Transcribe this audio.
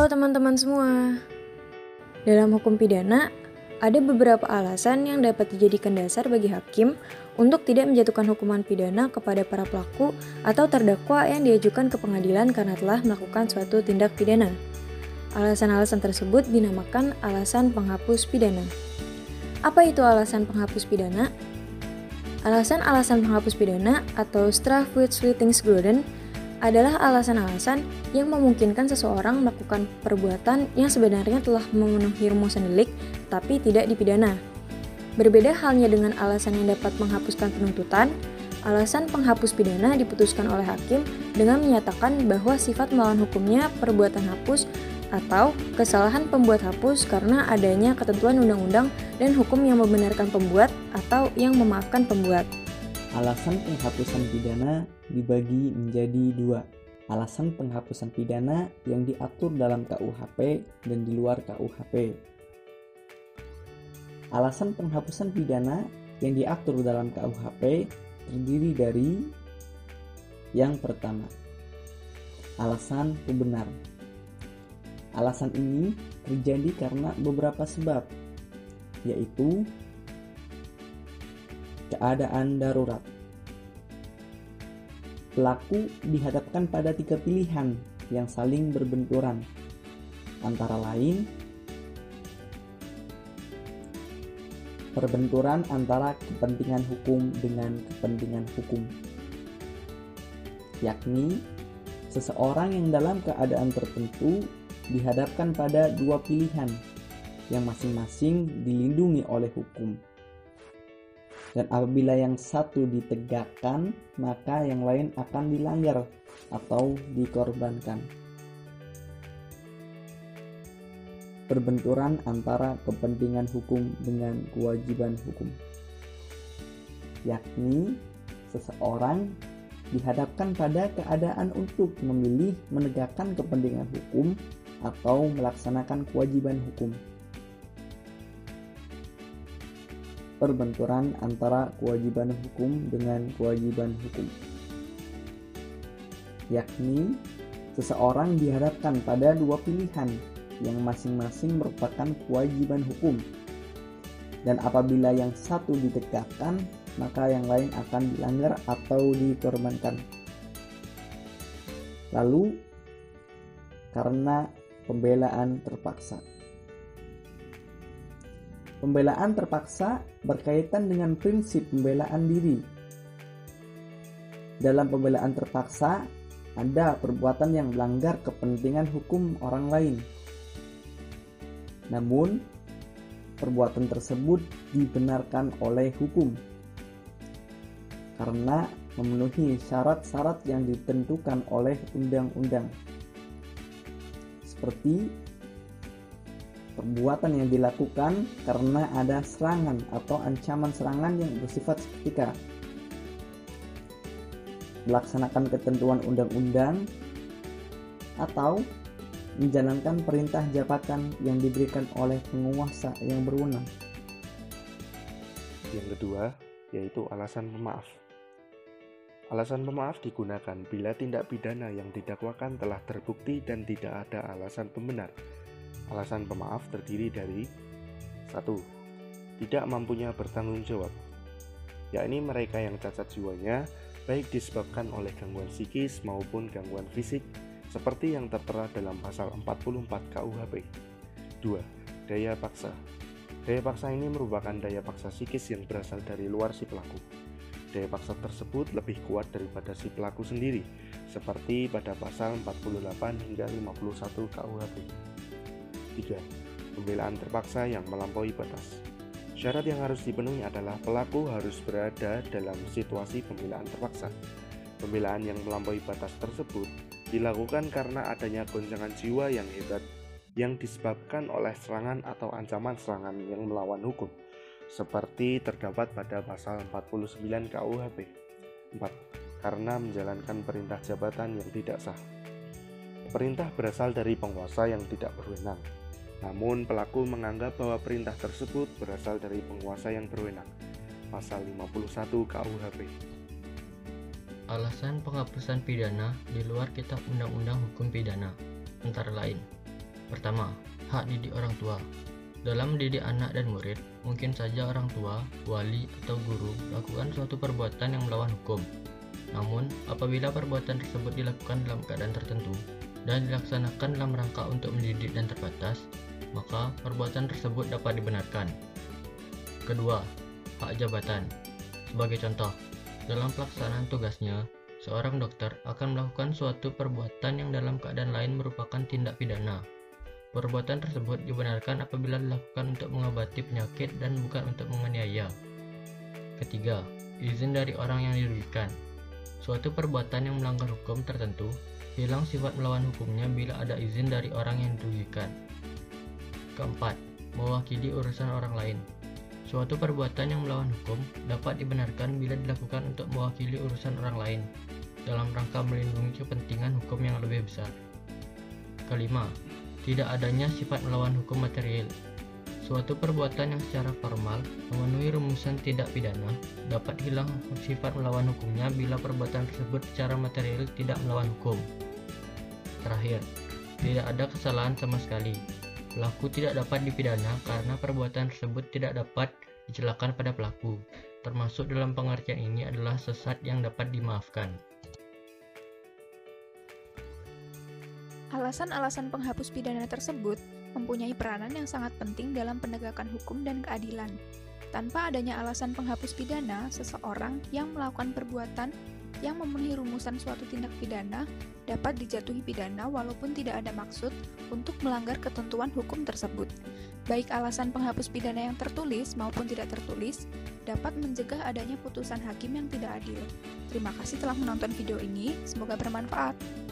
Halo teman-teman semua. Dalam hukum pidana, ada beberapa alasan yang dapat dijadikan dasar bagi hakim untuk tidak menjatuhkan hukuman pidana kepada para pelaku atau terdakwa yang diajukan ke pengadilan karena telah melakukan suatu tindak pidana. Alasan-alasan tersebut dinamakan alasan penghapus pidana. Apa itu alasan penghapus pidana? Alasan-alasan penghapus pidana atau strafrechtshoudingsgronden adalah alasan-alasan yang memungkinkan seseorang melakukan perbuatan yang sebenarnya telah memenuhi rumusan delik tapi tidak dipidana. Berbeda halnya dengan alasan yang dapat menghapuskan penuntutan, alasan penghapus pidana diputuskan oleh hakim dengan menyatakan bahwa sifat melawan hukumnya perbuatan hapus atau kesalahan pembuat hapus karena adanya ketentuan undang-undang dan hukum yang membenarkan pembuat atau yang memaafkan pembuat. Alasan penghapusan pidana dibagi menjadi dua. Alasan penghapusan pidana yang diatur dalam KUHP dan di luar KUHP. Alasan penghapusan pidana yang diatur dalam KUHP terdiri dari yang pertama, alasan pembenar. Alasan ini terjadi karena beberapa sebab, yaitu keadaan darurat. Pelaku dihadapkan pada 3 pilihan yang saling berbenturan, antara lain perbenturan antara kepentingan hukum dengan kepentingan hukum, yakni seseorang yang dalam keadaan tertentu dihadapkan pada 2 pilihan yang masing-masing dilindungi oleh hukum. Dan apabila yang satu ditegakkan, maka yang lain akan dilanggar atau dikorbankan. Perbenturan antara kepentingan hukum dengan kewajiban hukum, yakni seseorang dihadapkan pada keadaan untuk memilih menegakkan kepentingan hukum atau melaksanakan kewajiban hukum. Perbenturan antara kewajiban hukum dengan kewajiban hukum, yakni seseorang dihadapkan pada 2 pilihan yang masing-masing merupakan kewajiban hukum, dan apabila yang satu ditegakkan, maka yang lain akan dilanggar atau dikorbankan. Lalu, karena pembelaan terpaksa. Pembelaan terpaksa berkaitan dengan prinsip pembelaan diri. Dalam pembelaan terpaksa, ada perbuatan yang melanggar kepentingan hukum orang lain. Namun, perbuatan tersebut dibenarkan oleh hukum karena memenuhi syarat-syarat yang ditentukan oleh undang-undang. Seperti perbuatan yang dilakukan karena ada serangan atau ancaman serangan yang bersifat seketika, melaksanakan ketentuan undang-undang, atau menjalankan perintah jabatan yang diberikan oleh penguasa yang berwenang. Yang kedua, yaitu alasan pemaaf. Alasan pemaaf digunakan bila tindak pidana yang didakwakan telah terbukti dan tidak ada alasan pembenar. Alasan pemaaf terdiri dari 1. Tidak mampunya bertanggung jawab, yakni mereka yang cacat jiwanya baik disebabkan oleh gangguan psikis maupun gangguan fisik seperti yang tertera dalam pasal 44 KUHP. 2. Daya paksa. Daya paksa ini merupakan daya paksa psikis yang berasal dari luar si pelaku. Daya paksa tersebut lebih kuat daripada si pelaku sendiri, seperti pada pasal 48 hingga 51 KUHP. 3. Pembelaan terpaksa yang melampaui batas. Syarat yang harus dipenuhi adalah pelaku harus berada dalam situasi pembelaan terpaksa. Pembelaan yang melampaui batas tersebut dilakukan karena adanya goncangan jiwa yang hebat yang disebabkan oleh serangan atau ancaman serangan yang melawan hukum, seperti terdapat pada pasal 49 KUHP. 4. Karena menjalankan perintah jabatan yang tidak sah. Perintah berasal dari penguasa yang tidak berwenang, namun pelaku menganggap bahwa perintah tersebut berasal dari penguasa yang berwenang. Pasal 51 KUHP. Alasan penghapusan pidana di luar Kitab Undang-Undang Hukum Pidana, antara lain Pertama, hak didik orang tua. Dalam mendidik anak dan murid, mungkin saja orang tua, wali, atau guru melakukan suatu perbuatan yang melawan hukum. Namun, apabila perbuatan tersebut dilakukan dalam keadaan tertentu dan dilaksanakan dalam rangka untuk mendidik dan terbatas, maka perbuatan tersebut dapat dibenarkan. Kedua, hak jabatan. Sebagai contoh, dalam pelaksanaan tugasnya, seorang dokter akan melakukan suatu perbuatan yang dalam keadaan lain merupakan tindak pidana. Perbuatan tersebut dibenarkan apabila dilakukan untuk mengobati penyakit dan bukan untuk menganiaya. Ketiga, izin dari orang yang dirugikan. Suatu perbuatan yang melanggar hukum tertentu hilang sifat melawan hukumnya bila ada izin dari orang yang dirugikan. Keempat, mewakili urusan orang lain. Suatu perbuatan yang melawan hukum dapat dibenarkan bila dilakukan untuk mewakili urusan orang lain dalam rangka melindungi kepentingan hukum yang lebih besar. Kelima, tidak adanya sifat melawan hukum material. Suatu perbuatan yang secara formal memenuhi rumusan tindak pidana dapat hilang sifat melawan hukumnya bila perbuatan tersebut secara material tidak melawan hukum. Terakhir, tidak ada kesalahan sama sekali. Pelaku tidak dapat dipidana karena perbuatan tersebut tidak dapat dicelakakan pada pelaku. Termasuk dalam pengertian ini adalah sesat yang dapat dimaafkan. Alasan-alasan penghapus pidana tersebut mempunyai peranan yang sangat penting dalam penegakan hukum dan keadilan. Tanpa adanya alasan penghapus pidana, seseorang yang melakukan perbuatan yang memenuhi rumusan suatu tindak pidana dapat dijatuhi pidana walaupun tidak ada maksud untuk melanggar ketentuan hukum tersebut. Baik alasan penghapus pidana yang tertulis maupun tidak tertulis dapat mencegah adanya putusan hakim yang tidak adil. Terima kasih telah menonton video ini, semoga bermanfaat.